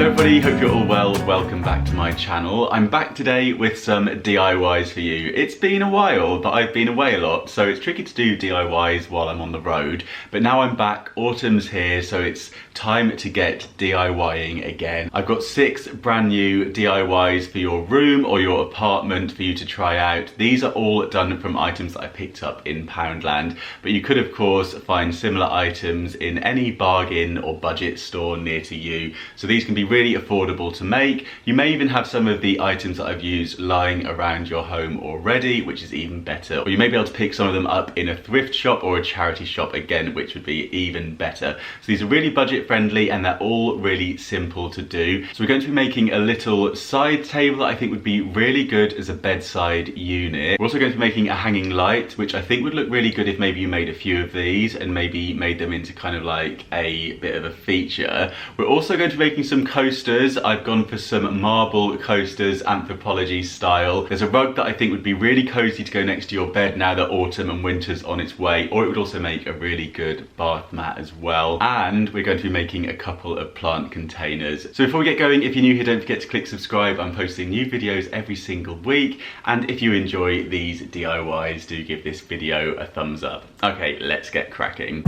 Hello everybody, hope you're all well. Welcome back to my channel. I'm back today with some DIYs for you. It's been a while, but I've been away a lot, so it's tricky to do DIYs while I'm on the road. But now I'm back, autumn's here, so it's time to get DIYing again. I've got 6 brand new DIYs for your room or your apartment for you to try out. These are all done from items that I picked up in Poundland, but you could of course find similar items in any bargain or budget store near to you. So these can be really affordable to make. You may even have some of the items that I've used lying around your home already, which is even better. Or you may be able to pick some of them up in a thrift shop or a charity shop again, which would be even better. So these are really budget friendly and they're all really simple to do. So we're going to be making a little side table that I think would be really good as a bedside unit. We're also going to be making a hanging light, which I think would look really good if maybe you made a few of these and maybe made them into kind of like a bit of a feature. We're also going to be making some coasters. I've gone for some marble coasters, Anthropologie style. There's a rug that I think would be really cozy to go next to your bed now that autumn and winter's on its way, or it would also make a really good bath mat as well. And we're going to be making a couple of plant containers. So before we get going, if you're new here, don't forget to click subscribe. I'm posting new videos every single week. And if you enjoy these DIYs, do give this video a thumbs up. Okay, let's get cracking.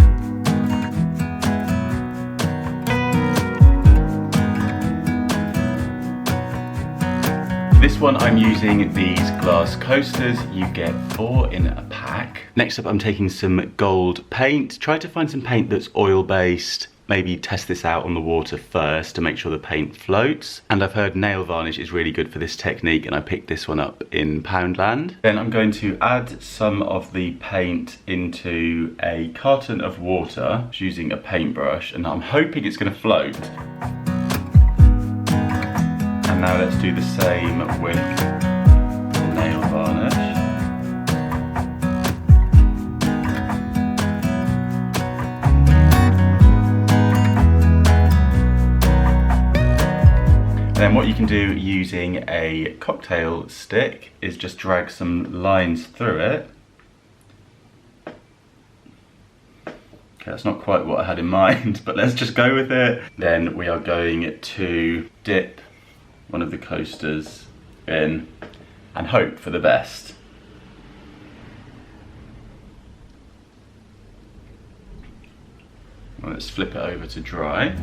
This one I'm using these glass coasters. You get 4 in a pack. Next up I'm taking some gold paint. Try to find some paint that's oil based. Maybe test this out on the water first to make sure the paint floats. And I've heard nail varnish is really good for this technique and I picked this one up in Poundland. Then I'm going to add some of the paint into a carton of water using a paintbrush, and I'm hoping it's going to float. And now let's do the same with nail varnish. And then what you can do using a cocktail stick is just drag some lines through it. Okay, that's not quite what I had in mind, but let's just go with it. Then we are going to dip one of the coasters in and hope for the best. Well, let's flip it over to dry.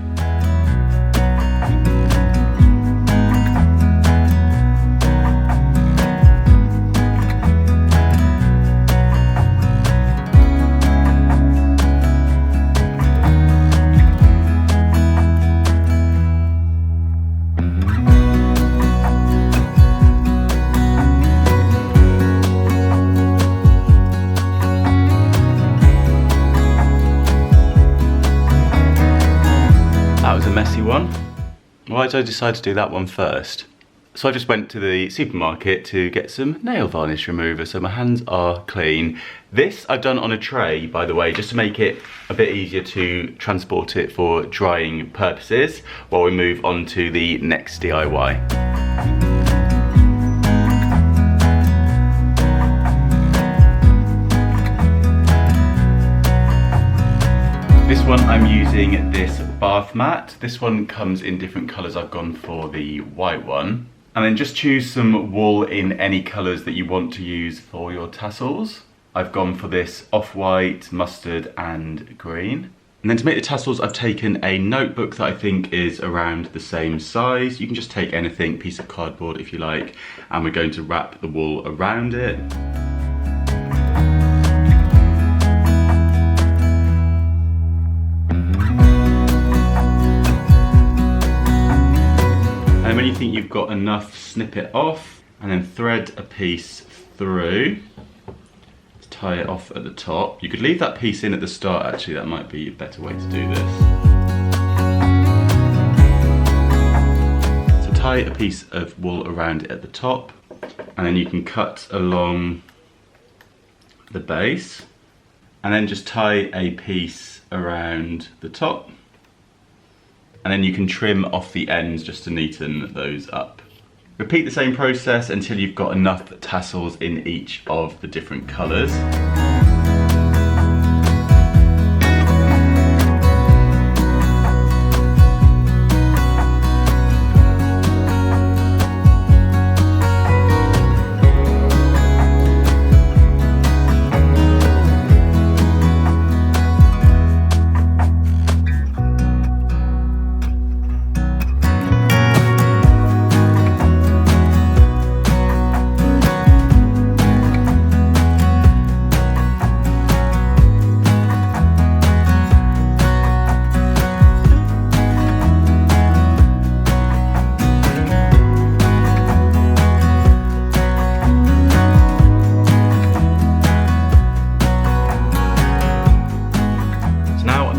Messy one. Why did I decide to do that one first? So I just went to the supermarket to get some nail varnish remover, so my hands are clean. This I've done on a tray, by the way, just to make it a bit easier to transport it for drying purposes while we move on to the next DIY. This one I'm using this bath mat. This one comes in different colours. I've gone for the white one. And then just choose some wool in any colours that you want to use for your tassels. I've gone for this off-white, mustard and green. And then to make the tassels, I've taken a notebook that I think is around the same size. You can just take anything, piece of cardboard if you like, and we're going to wrap the wool around it. And when you think you've got enough, snip it off and then thread a piece through. Tie it off at the top. You could leave that piece in at the start actually, that might be a better way to do this. So tie a piece of wool around it at the top and then you can cut along the base and then just tie a piece around the top. And then you can trim off the ends just to neaten those up. Repeat the same process until you've got enough tassels in each of the different colours.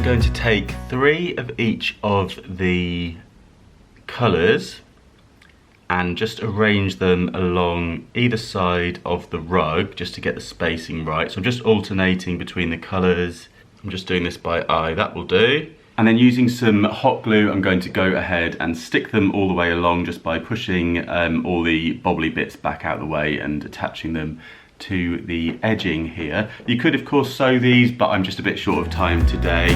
I'm going to take 3 of each of the colours and just arrange them along either side of the rug just to get the spacing right. So I'm just alternating between the colours. I'm just doing this by eye, that will do. And then using some hot glue, I'm going to go ahead and stick them all the way along just by pushing all the bobbly bits back out of the way and attaching them to the edging here. You could of course sew these, but I'm just a bit short of time today.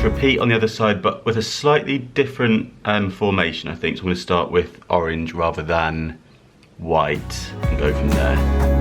Repeat on the other side, but with a slightly different formation, I think. So I'm going to start with orange rather than white and go from there.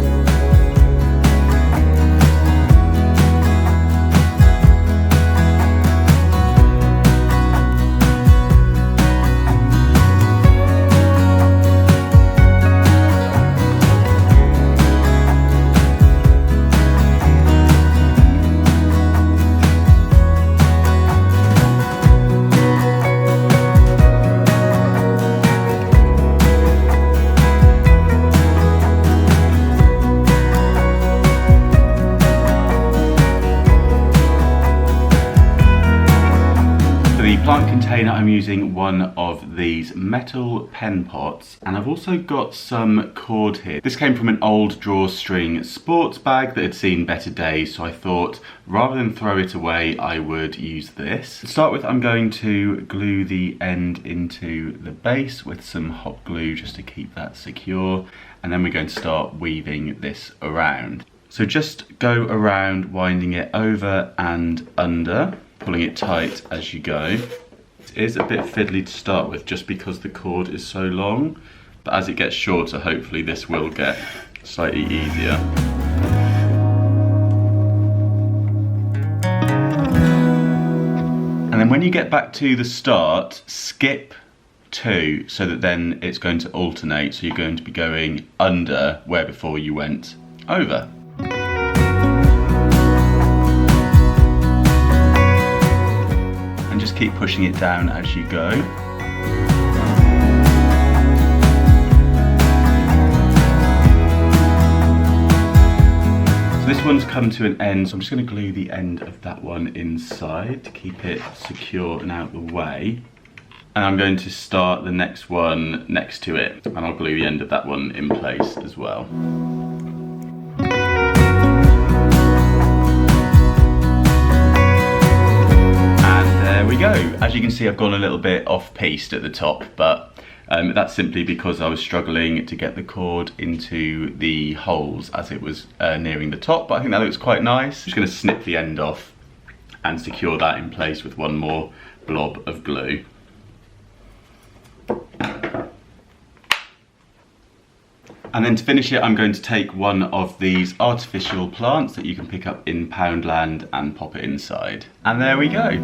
Plant container, I'm using one of these metal pen pots, and I've also got some cord here. This came from an old drawstring sports bag that had seen better days, so I thought rather than throw it away I would use this. To start with, I'm going to glue the end into the base with some hot glue just to keep that secure, and then we're going to start weaving this around. So just go around winding it over and under, pulling it tight as you go. It is a bit fiddly to start with just because the cord is so long, but as it gets shorter, hopefully this will get slightly easier. And then when you get back to the start, skip 2 so that then it's going to alternate, so you're going to be going under where before you went over. And just keep pushing it down as you go. So this one's come to an end, so I'm just going to glue the end of that one inside to keep it secure and out of the way. And I'm going to start the next one next to it, and I'll glue the end of that one in place as well. There we go. As you can see, I've gone a little bit off-piste at the top, but that's simply because I was struggling to get the cord into the holes as it was nearing the top, but I think that looks quite nice. I'm just going to snip the end off and secure that in place with one more blob of glue. And then to finish it, I'm going to take one of these artificial plants that you can pick up in Poundland and pop it inside. And there we go.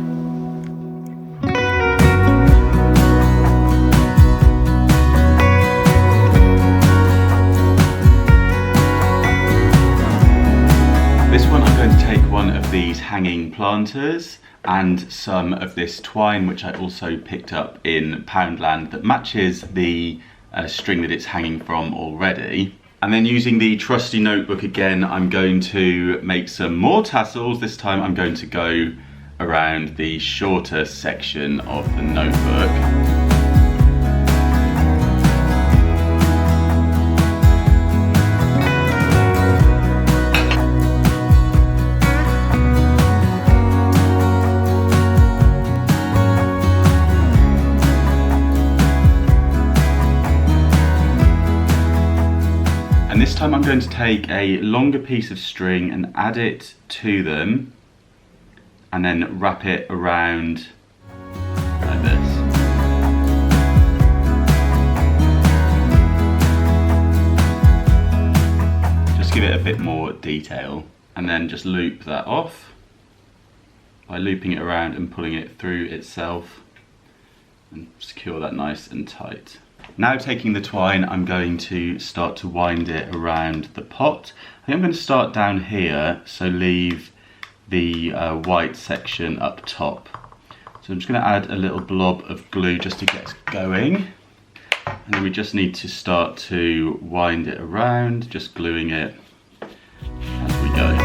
This one I'm going to take one of these hanging planters and some of this twine, which I also picked up in Poundland, that matches the string that it's hanging from already. And then using the trusty notebook again, I'm going to make some more tassels. This time I'm going to go around the shorter section of the notebook. And this time I'm going to take a longer piece of string and add it to them, and then wrap it around like this. Just give it a bit more detail, and then just loop that off by looping it around and pulling it through itself, and secure that nice and tight. Now taking the twine, I'm going to start to wind it around the pot. I think I'm going to start down here, so leave the white section up top. So I'm just going to add a little blob of glue just to get us going. And then we just need to start to wind it around, just gluing it as we go.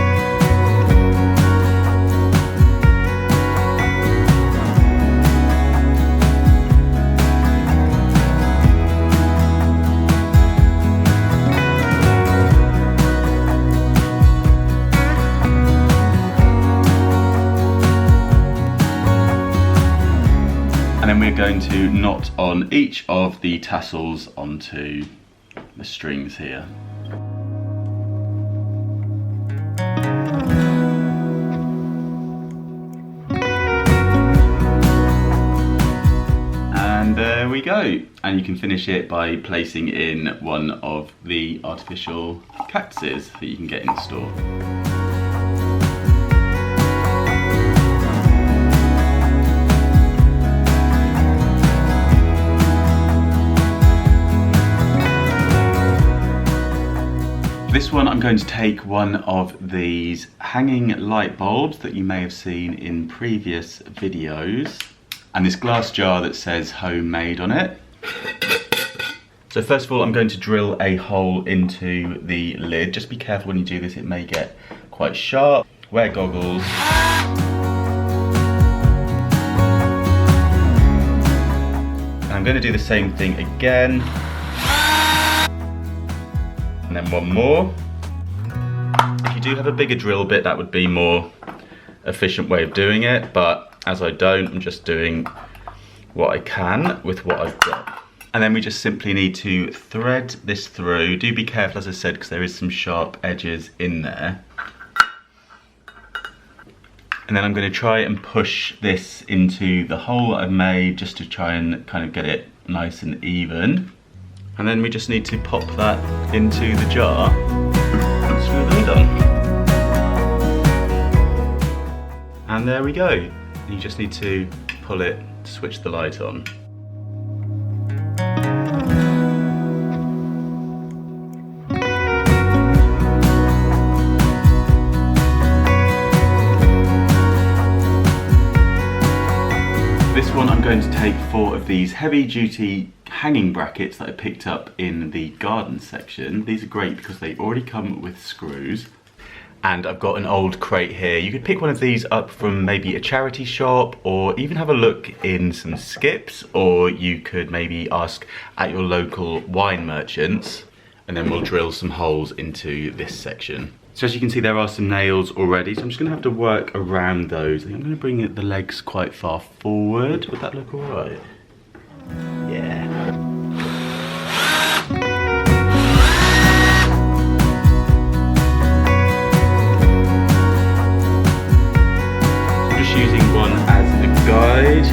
And then we're going to knot on each of the tassels onto the strings here. And there we go. And you can finish it by placing in one of the artificial cactuses that you can get in the store. This one, I'm going to take one of these hanging light bulbs that you may have seen in previous videos, and this glass jar that says homemade on it. So first of all, I'm going to drill a hole into the lid. Just be careful when you do this, it may get quite sharp. Wear goggles. And I'm going to do the same thing again. And then one more. If you do have a bigger drill bit, that would be more efficient way of doing it, but as I don't, I'm just doing what I can with what I've got. And then we just simply need to thread this through. Do be careful, as I said, because there is some sharp edges in there. And then I'm going to try and push this into the hole I've made just to try and kind of get it nice and even. And then we just need to pop that into the jar and screw the lid on. And there we go. You just need to pull it to switch the light on. This one, I'm going to take 4 of these heavy duty hanging brackets that I picked up in the garden section. These are great because they already come with screws. And I've got an old crate here. You could pick one of these up from maybe a charity shop, or even have a look in some skips, or you could maybe ask at your local wine merchants, and then we'll drill some holes into this section. So as you can see, there are some nails already, so I'm just gonna have to work around those. I think I'm gonna bring the legs quite far forward. Would that look all right? Yeah. Using one as a guide.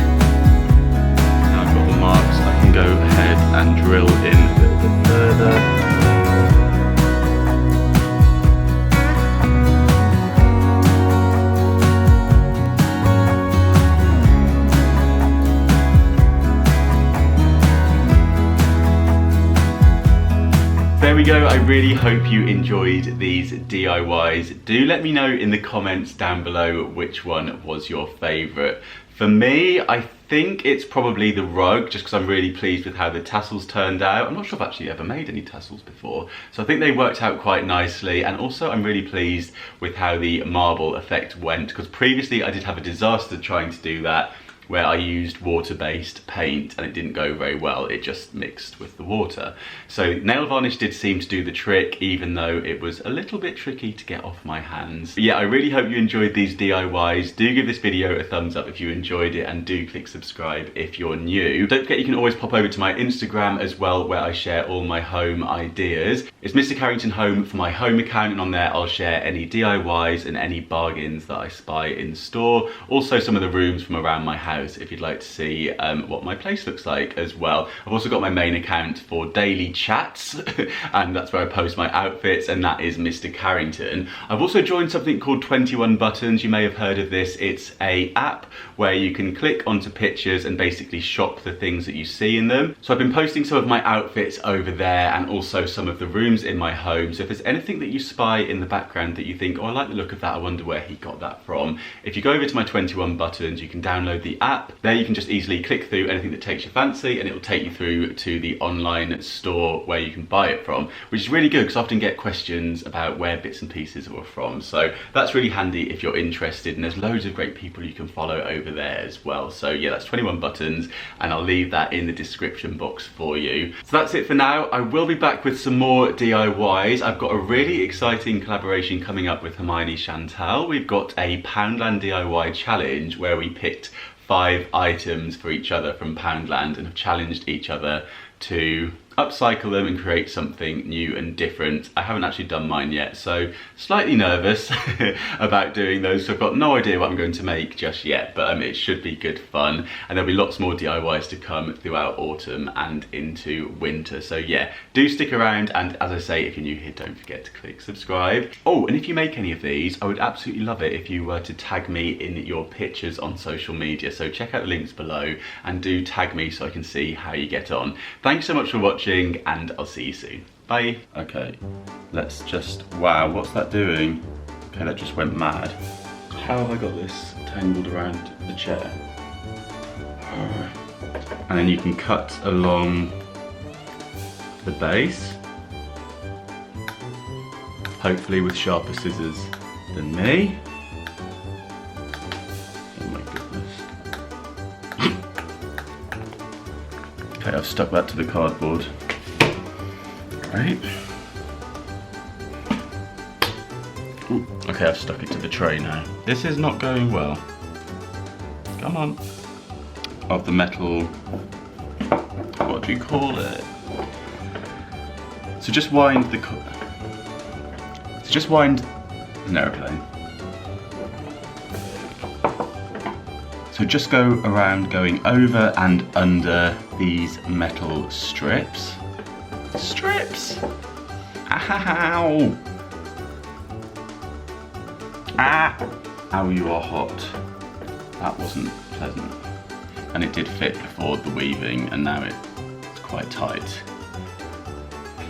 Now I've got the marks, I can go ahead and drill in a little bit further. There we go. I really hope you enjoyed these DIYs. Do let me know in the comments down below which one was your favourite. For me, I think it's probably the rug, just because I'm really pleased with how the tassels turned out. I'm not sure I've actually ever made any tassels before, so I think they worked out quite nicely. And also I'm really pleased with how the marble effect went, because previously I did have a disaster trying to do that, where I used water-based paint and it didn't go very well. It just mixed with the water. So nail varnish did seem to do the trick, even though it was a little bit tricky to get off my hands. But yeah, I really hope you enjoyed these DIYs. Do give this video a thumbs up if you enjoyed it, and do click subscribe if you're new. Don't forget you can always pop over to my Instagram as well, where I share all my home ideas. It's Mr. Carrington Home for my home account, and on there I'll share any DIYs and any bargains that I spy in store. Also some of the rooms from around my house house if you'd like to see what my place looks like as well. I've also got my main account for daily chats and that's where I post my outfits, and that is Mr. Carrington. I've also joined something called 21 Buttons. You may have heard of this. It's a app where you can click onto pictures and basically shop the things that you see in them. So I've been posting some of my outfits over there and also some of the rooms in my home. So if there's anything that you spy in the background that you think, oh, I like the look of that, I wonder where he got that from, if you go over to my 21 Buttons, you can download the app. There you can just easily click through anything that takes your fancy and it will take you through to the online store where you can buy it from, which is really good because I often get questions about where bits and pieces are from. So that's really handy if you're interested, and there's loads of great people you can follow over there as well. So yeah, that's 21 Buttons, and I'll leave that in the description box for you. So that's it for now. I will be back with some more DIYs. I've got a really exciting collaboration coming up with Hermione Chantal. We've got a Poundland DIY challenge where we picked 5 items for each other from Poundland and have challenged each other to upcycle them and create something new and different. I haven't actually done mine yet, so slightly nervous about doing those. So I've got no idea what I'm going to make just yet, but it should be good fun. And there'll be lots more DIYs to come throughout autumn and into winter. So yeah, do stick around. And as I say, if you're new here, don't forget to click subscribe. Oh, and if you make any of these, I would absolutely love it if you were to tag me in your pictures on social media. So check out the links below and do tag me so I can see how you get on. Thanks so much for watching, and I'll see you soon. Bye. Okay, let's just, wow, what's that doing? Okay, that just went mad. How have I got this tangled around the chair? And then you can cut along the base, hopefully with sharper scissors than me. Oh my goodness. Okay, I've stuck that to the cardboard. Right. Ooh, okay, I've stuck it to the tray now. This is not going well. Come on. Of the metal, what do you call it? So just wind the, an aeroplane. So just go around going over and under these metal strips. Strips! Ow! Ah! Ow, you are hot. That wasn't pleasant. And it did fit before the weaving, and now it's quite tight.